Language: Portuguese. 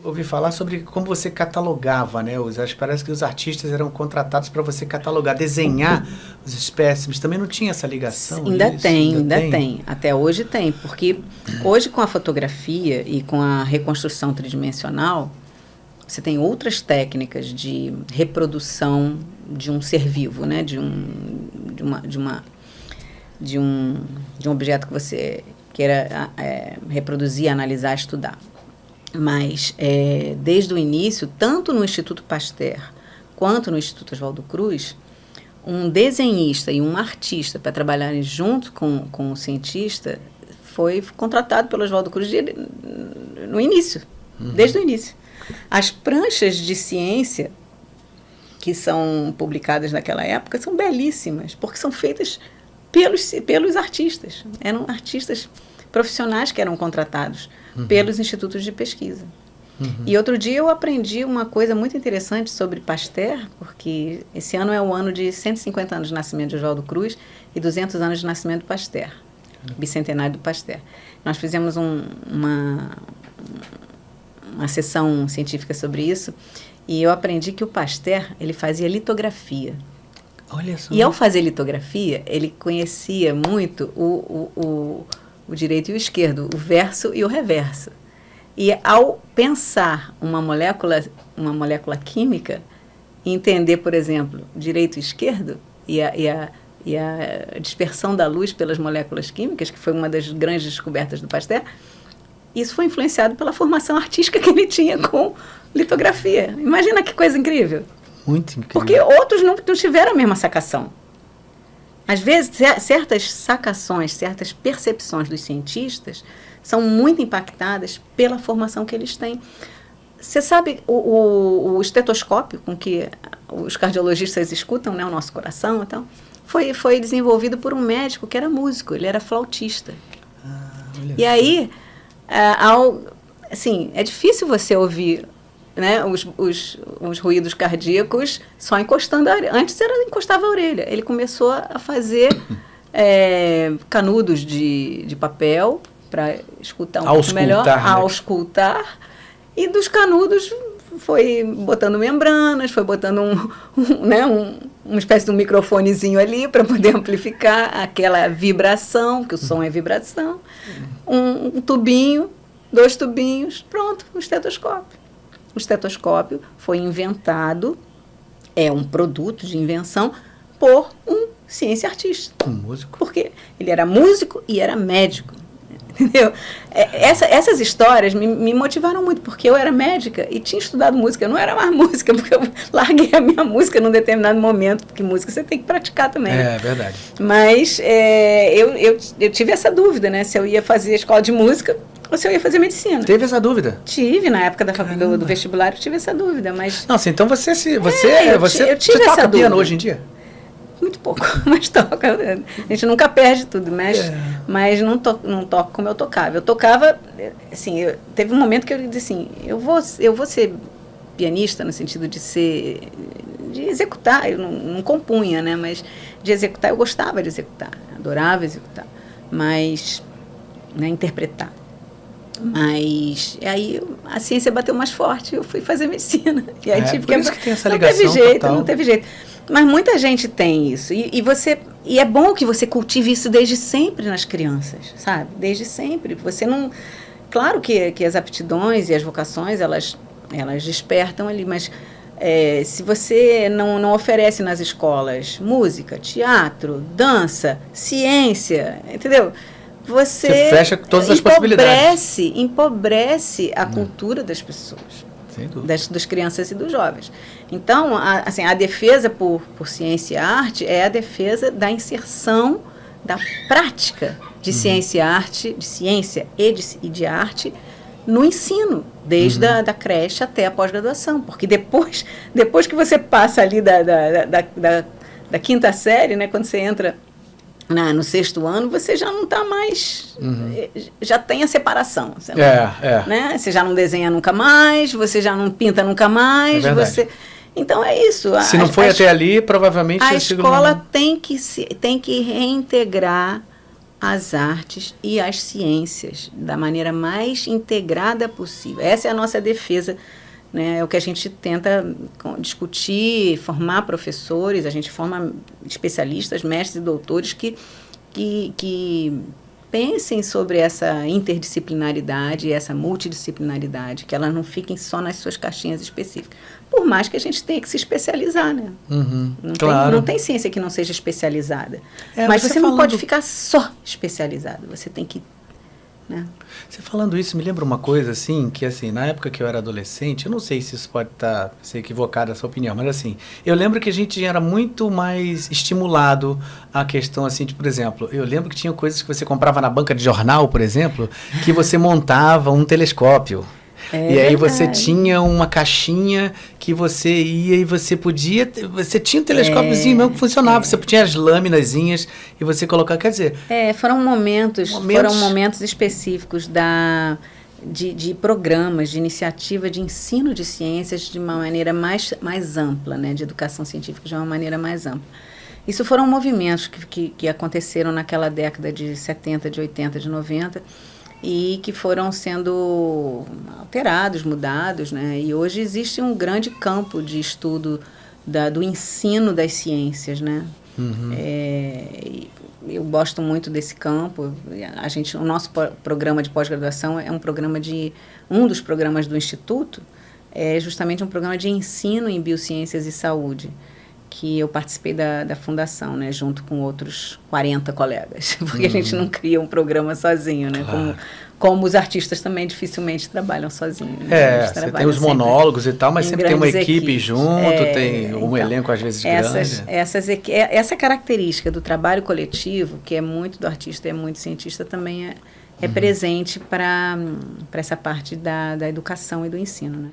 ouvi falar sobre como você catalogava, né? Parece que os artistas eram contratados para você catalogar, desenhar os espécimes. Também não tinha essa ligação? Ainda tem. Até hoje tem, porque hoje com a fotografia e com a reconstrução tridimensional, você tem outras técnicas de reprodução de um ser vivo, né? De um objeto que você queira reproduzir, analisar, estudar. Mas, desde o início, tanto no Instituto Pasteur quanto no Instituto Oswaldo Cruz, um desenhista e um artista para trabalharem junto com o cientista foi contratado pelo Oswaldo Cruz no início, desde o início. As pranchas de ciência que são publicadas naquela época são belíssimas, porque são feitas pelos artistas. Eram artistas profissionais que eram contratados pelos institutos de pesquisa. E outro dia eu aprendi uma coisa muito interessante sobre Pasteur, porque esse ano é o ano de 150 anos de nascimento de Oswaldo Cruz e 200 anos de nascimento do Pasteur, bicentenário do Pasteur. Nós fizemos uma sessão científica sobre isso, e eu aprendi que o Pasteur, ele fazia litografia. Olha só. E ao fazer litografia, ele conhecia muito o direito e o esquerdo, o verso e o reverso. E ao pensar uma molécula química, entender, por exemplo, direito e esquerdo e a dispersão da luz pelas moléculas químicas, que foi uma das grandes descobertas do Pasteur, isso foi influenciado pela formação artística que ele tinha com litografia. Imagina que coisa incrível. Muito incrível. Porque outros não tiveram a mesma sacação. Às vezes, certas sacações, certas percepções dos cientistas são muito impactadas pela formação que eles têm. Você sabe o estetoscópio com que os cardiologistas escutam, né, o nosso coração, então, foi desenvolvido por um médico que era músico, ele era flautista. E aí, assim, é difícil você ouvir, né, os ruídos cardíacos só encostando a orelha. Antes encostava a orelha. Ele começou a fazer canudos de papel para escutar um pouco melhor, né? auscultar, e dos canudos foi botando membranas, foi botando uma espécie de um microfonezinho ali para poder amplificar aquela vibração, que o som é vibração, um tubinho, 2 tubinhos, pronto, um estetoscópio. O estetoscópio foi inventado, é um produto de invenção, por um ciência artista. Um músico. Porque ele era músico e era médico. Entendeu? Essas histórias me motivaram muito, porque eu era médica e tinha estudado música. Eu não era mais música, porque eu larguei a minha música num determinado momento, porque música você tem que praticar também. É verdade. Mas eu tive essa dúvida, né? Se eu ia fazer escola de música ou se eu ia fazer medicina. Teve essa dúvida? Tive, na época do vestibular, eu tive essa dúvida, mas... Nossa, então você toca piano hoje em dia? Muito pouco, mas toca. A gente nunca perde tudo, mas não toco como eu tocava. Eu tocava, assim, teve um momento que eu disse assim, eu vou ser pianista no sentido de executar, eu não compunha, né, mas de executar, eu gostava de executar, adorava executar, mas, né, interpretar. Mas aí a ciência bateu mais forte, eu fui fazer medicina. E aí tive por isso que tem essa ligação não teve jeito. Mas muita gente tem isso. E é bom que você cultive isso desde sempre nas crianças, sabe? Desde sempre. Você não... Claro que as aptidões e as vocações, elas despertam ali, mas se você não oferece nas escolas música, teatro, dança, ciência, entendeu? Você fecha todas as possibilidades. Empobrece a cultura das pessoas. Das crianças e dos jovens. Então, a defesa por ciência e arte é a defesa da inserção da prática de ciência e arte, de ciência e de arte no ensino, desde da creche até a pós-graduação. Porque depois que você passa ali da quinta série, né, quando você entra no 6º ano, você já não está mais... Já tem a separação. Você né? Você já não desenha nunca mais, você já não pinta nunca mais. Então, é isso. Se não foi até ali, provavelmente... A escola tem que reintegrar as artes e as ciências da maneira mais integrada possível. Essa é a nossa defesa, né? É o que a gente tenta discutir, formar professores, a gente forma especialistas, mestres e doutores que pensem sobre essa interdisciplinaridade e essa multidisciplinaridade, que elas não fiquem só nas suas caixinhas específicas. Por mais que a gente tenha que se especializar, né? Claro. Não tem ciência que não seja especializada. É, mas você não falando... pode ficar só especializado. Você tem que... né? Você falando isso me lembra uma coisa, assim, que assim, na época que eu era adolescente, eu não sei se isso pode ser equivocado, a sua opinião, mas assim, eu lembro que a gente era muito mais estimulado à questão, assim, de, por exemplo, eu lembro que tinha coisas que você comprava na banca de jornal, por exemplo, que você montava um telescópio. E aí você tinha uma caixinha que você ia e você podia... Você tinha um telescópiozinho mesmo que funcionava. Você tinha as laminazinhas e você colocava... Quer dizer... foram momentos específicos de programas, de iniciativa de ensino de ciências de uma maneira mais ampla, né? De educação científica de uma maneira mais ampla. Isso foram movimentos que aconteceram naquela década de 70, de 80, de 90... e que foram sendo alterados, mudados, né? E hoje existe um grande campo de estudo do ensino das ciências, né? Eu gosto muito desse campo. O nosso programa de pós-graduação é um dos programas do Instituto, é justamente um programa de ensino em biociências e saúde, que eu participei da fundação, né, junto com outros 40 colegas, porque a gente não cria um programa sozinho, né, Claro. como os artistas também dificilmente trabalham sozinhos. Né? Você tem os monólogos e tal, mas sempre tem uma equipe equipes. junto, tem um elenco às vezes grande. Essa característica do trabalho coletivo, que é muito do artista e é muito cientista, também é presente para essa parte da educação e do ensino, né?